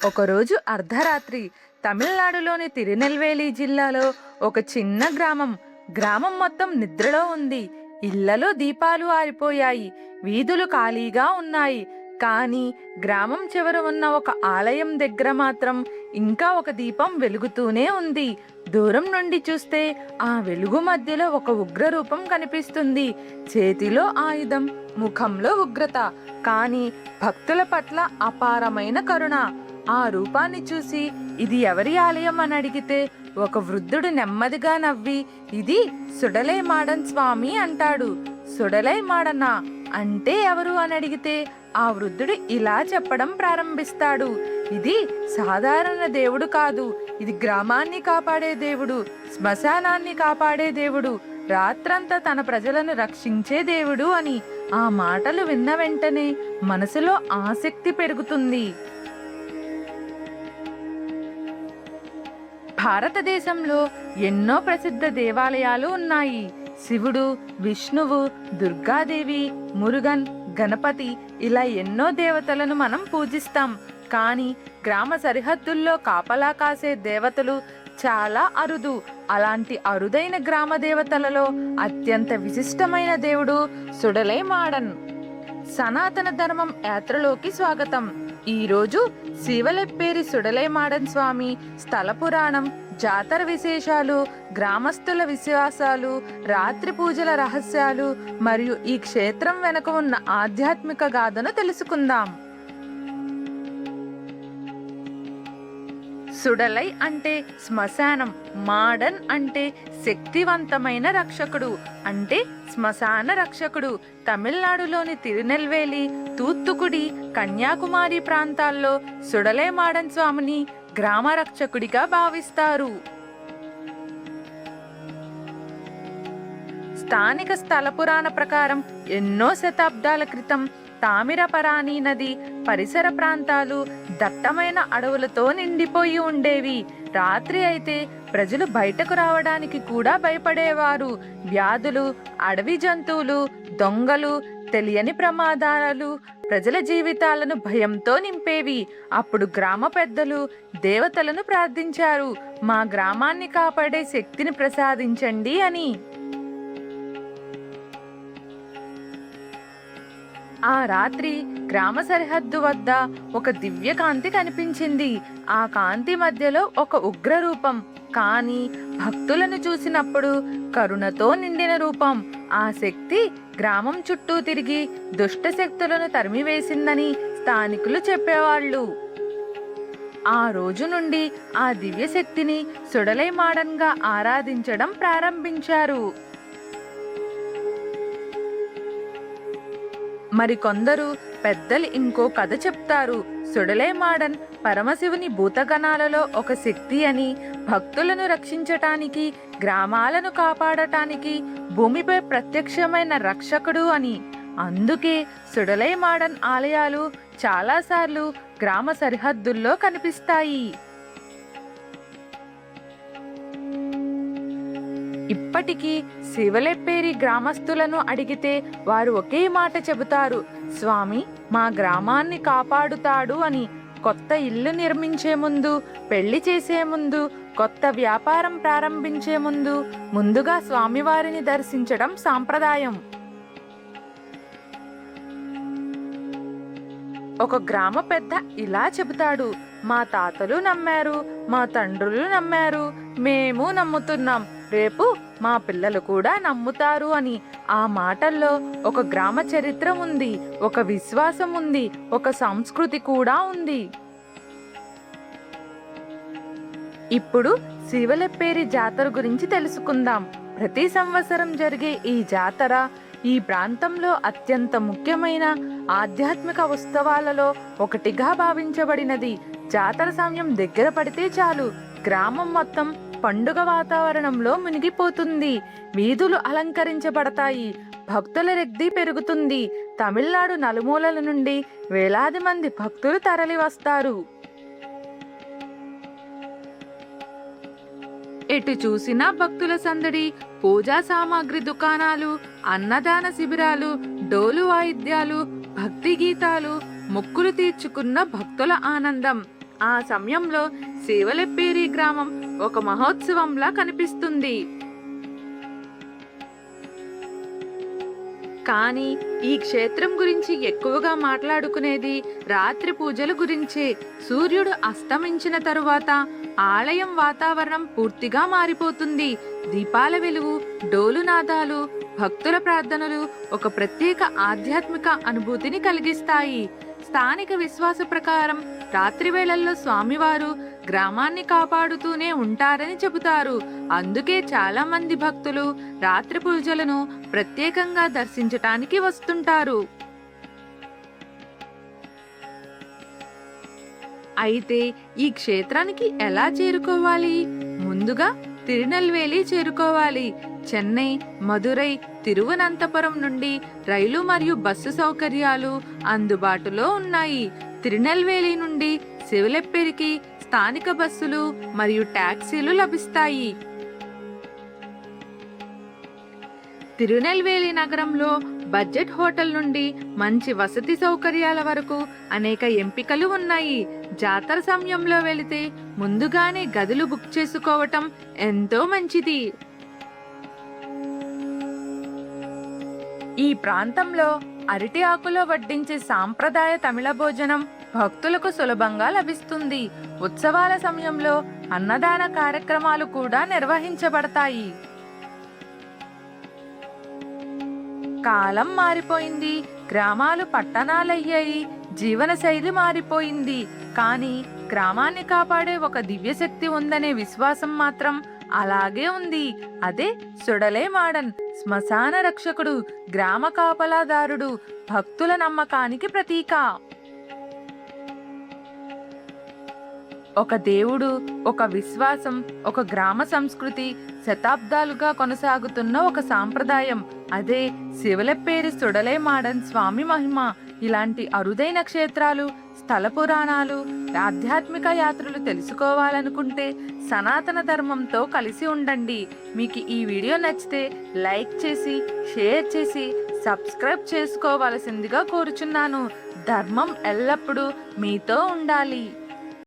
ఒకరోజు అర్ధరాత్రి తమిళనాడులోని తిరునెల్వేలి జిల్లాలో ఒక చిన్న గ్రామం మొత్తం నిద్రలో ఉంది. ఇళ్లలో దీపాలు ఆరిపోయాయి, వీధులు ఖాళీగా ఉన్నాయి. కానీ గ్రామం చివర ఉన్న ఒక ఆలయం దగ్గర మాత్రం ఇంకా ఒక దీపం వెలుగుతూనే ఉంది. దూరం నుండి చూస్తే ఆ వెలుగు మధ్యలో ఒక ఉగ్రరూపం కనిపిస్తుంది. చేతిలో ఆయుధం, ముఖంలో ఉగ్రత, కానీ భక్తుల పట్ల అపారమైన కరుణ. ఆ రూపాన్ని చూసి ఇది ఎవరి ఆలయం అని అడిగితే ఒక వృద్ధుడు నెమ్మదిగా నవ్వి ఇది సుడలై మాడన్ స్వామి అంటాడు. సుడలై మాడనా అంటే ఎవరు అని అడిగితే ఆ వృద్ధుడు ఇలా చెప్పడం ప్రారంభిస్తాడు. ఇది సాధారణ దేవుడు కాదు, ఇది గ్రామాన్ని కాపాడే దేవుడు, శ్మశానాన్ని కాపాడే దేవుడు, రాత్రంతా తన ప్రజలను రక్షించే దేవుడు అని. ఆ మాటలు విన్న వెంటనే మనసులో ఆసక్తి పెరుగుతుంది. భారతదేశంలో ఎన్నో ప్రసిద్ధ దేవాలయాలు ఉన్నాయి. శివుడు, విష్ణువు, దుర్గాదేవి, మురుగన్, గణపతి ఇలా ఎన్నో దేవతలను మనం పూజిస్తాం. కానీ గ్రామ సరిహద్దుల్లో కాపలా కాసే దేవతలు చాలా అరుదు. అలాంటి అరుదైన గ్రామ దేవతలలో అత్యంత విశిష్టమైన దేవుడు సుడలై మాడన్. సనాతన ధర్మం యాత్రలోకి స్వాగతం. ఈరోజు శివలెప్పేరి సుడలై మాడన్ స్వామి స్థల పురాణం, జాతర విశేషాలు, గ్రామస్తుల విశ్వాసాలు, రాత్రి పూజల రహస్యాలు మరియు ఈ క్షేత్రం వెనుక ఉన్న ఆధ్యాత్మిక గాథను తెలుసుకుందాం. సుడలై అంటే శ్మశానం, మాడన్ అంటే శక్తివంతమైన రక్షకుడు, అంటే శ్మశాన రక్షకుడు. తమిళనాడులోని తిరునెల్వేలి, తూత్తుకుడి, కన్యాకుమారి ప్రాంతాల్లో సుడలై మాడన్ స్వామిని గ్రామ రక్షకుడిగా భావిస్తారు. స్థానిక స్థల పురాణ ప్రకారం ఎన్నో శతాబ్దాల క్రితం తామిరపరాణి నది పరిసర ప్రాంతాలు దట్టమైన అడవులతో నిండిపోయి ఉండేవి. రాత్రి అయితే ప్రజలు బయటకు రావడానికి కూడా భయపడేవారు. వ్యాధులు, అడవి జంతువులు, దొంగలు, తెలియని ప్రమాదాలు ప్రజల జీవితాలను భయంతో నింపేవి. అప్పుడు గ్రామ పెద్దలు దేవతలను ప్రార్థించారు, మా గ్రామాన్ని కాపాడే శక్తిని ప్రసాదించండి అని. ఆ రాత్రి గ్రామ సరిహద్దు వద్ద ఒక దివ్య కాంతి కనిపించింది. ఆ కాంతి మధ్యలో ఒక ఉగ్ర రూపం, కానీ భక్తులను చూసినప్పుడు కరుణతో నిండిన రూపం. ఆ శక్తి గ్రామం చుట్టూ తిరిగి దుష్ట శక్తులను తరిమివేసిందని స్థానికులు చెప్పేవాళ్ళు. ఆ రోజు నుండి ఆ దివ్య శక్తిని సుడలై మాడన్గా ఆరాధించడం ప్రారంభించారు. మరికొందరు పెద్దలు ఇంకో కథ చెప్తారు. సుడలై మాడన్ పరమశివుని భూతగణాలలో ఒక శక్తి అని, భక్తులను రక్షించటానికి, గ్రామాలను కాపాడటానికి భూమిపై ప్రత్యక్షమైన రక్షకుడు అని. అందుకే సుడలై మాడన్ ఆలయాలు చాలాసార్లు గ్రామ సరిహద్దుల్లో కనిపిస్తాయి. ఇప్పటికీ శివలెప్పేరి గ్రామస్తులను అడిగితే వారు ఒకే మాట చెబుతారు, స్వామి మా గ్రామాన్ని కాపాడుతాడు అని. కొత్త ఇల్లు నిర్మించే ముందు, పెళ్లి చేసే ముందు, కొత్త వ్యాపారం ప్రారంభించే ముందు ముందుగా స్వామివారిని దర్శించడం సాంప్రదాయం. ఒక గ్రామ పెద్ద ఇలా చెబుతాడు, మా తాతలు నమ్మారు, మా తండ్రులు నమ్మారు, మేము నమ్ముతున్నాం, రేపు మా పిల్లలు కూడా నమ్ముతారు అని. ఆ మాటల్లో ఒక గ్రామ చరిత్ర ఉంది, ఒక విశ్వాసం ఉంది, ఒక సంస్కృతి కూడా ఉంది. ఇప్పుడు శివలెప్పేరి జాతర గురించి తెలుసుకుందాం. ప్రతి సంవత్సరం జరిగే ఈ జాతర ఈ ప్రాంతంలో అత్యంత ముఖ్యమైన ఆధ్యాత్మిక ఉత్సవాలలో ఒకటిగా భావించబడినది. జాతర సమయం దగ్గర పడితే చాలు గ్రామం మొత్తం పండుగ వాతావరణంలో మునిగిపోతుంది. వీధులు అలంకరించబడతాయి, భక్తుల రద్దీ పెరుగుతుంది. తమిళనాడు నలుమూలల నుండి వేలాది మంది భక్తులు తరలి వస్తారు. ఎటు చూసినా భక్తుల సందడి, పూజా సామాగ్రి దుకాణాలు, అన్నదాన శిబిరాలు, డోలు వాయిద్యాలు, భక్తి గీతాలు, మొక్కులు తీర్చుకున్న భక్తుల ఆనందం. ఆ సమయంలో శివలెప్పేరి గ్రామం ఒక మహోత్సవంలా కనిపిస్తుంది. కానీ ఈ క్షేత్రం గురించి ఎక్కువగా మాట్లాడుకునేది రాత్రి పూజల గురించే. సూర్యుడు అస్తమించిన తరువాత ఆలయం వాతావరణం పూర్తిగా మారిపోతుంది. దీపాల వెలుగు, డోలునాదాలు, భక్తుల ప్రార్థనలు ఒక ప్రత్యేక ఆధ్యాత్మిక అనుభూతిని కలిగిస్తాయి. స్థానిక విశ్వాస ప్రకారం రాత్రి వేళల్లో స్వామివారు గ్రామాన్ని కాపాడుతూనే ఉంటారని చెబుతారు. అందుకే చాలా మంది భక్తులు రాత్రి పూజలను ప్రత్యేకంగా దర్శించటానికి వస్తుంటారు. అయితే ఈ క్షేత్రానికి ఎలా చేరుకోవాలి? ముందుగా తిరునెల్వేలి చేరుకోవాలి. చెన్నై, మదురై, తిరువనంతపురం నుండి రైలు మరియు బస్సు సౌకర్యాలు అందుబాటులో ఉన్నాయి. తిరునెల్వేలి నుండి శివలెప్పేరికి స్థానిక బస్సులు మరియు టాక్సీలు లభిస్తాయి. తిరునెల్వేలి నగరంలో బడ్జెట్ హోటల్ నుండి మంచి వసతి సౌకర్యాల వరకు అనేక ఎంపికలు ఉన్నాయి. జాతర సమయంలో వెళితే ముందుగానే గదులు బుక్ చేసుకోవటం ఎంతో మంచిది. ఈ ప్రాంతంలో అరటి ఆకులో వడ్డించే సాంప్రదాయ తమిళ భోజనం భక్తులకు సులభంగా లభిస్తుంది. ఉత్సవాల సమయంలో అన్నదాన కార్యక్రమాలు కూడా నిర్వహించబడతాయి. కాలం మారిపోయింది, గ్రామాలు పట్టణాలయ్యాయి, జీవనశైలి మారిపోయింది. కానీ గ్రామాన్ని కాపాడే ఒక దివ్యశక్తి ఉందనే విశ్వాసం మాత్రం అలాగే ఉంది. అదే సుడలేమాడన్, శ్మశాన రక్షకుడు, గ్రామ కాపలాదారుడు, భక్తుల నమ్మకానికి ప్రతీక. ఒక దేవుడు, ఒక విశ్వాసం, ఒక గ్రామ సంస్కృతి, శతాబ్దాలుగా కొనసాగుతున్న ఒక సాంప్రదాయం. అదే శివలెప్పేరి సుడలేమాడన్ స్వామి మహిమ. ఇలాంటి అరుదైన క్షేత్రాలు, స్థల పురాణాలు, ఆధ్యాత్మిక యాత్రలు తెలుసుకోవాలనుకుంటే సనాతన ధర్మంతో కలిసి ఉండండి. మీకు ఈ వీడియో నచ్చితే లైక్ చేసి, షేర్ చేసి, సబ్స్క్రైబ్ చేసుకోవాల్సిందిగా కోరుచున్నాను. ధర్మం ఎల్లప్పుడూ మీతో ఉండాలి.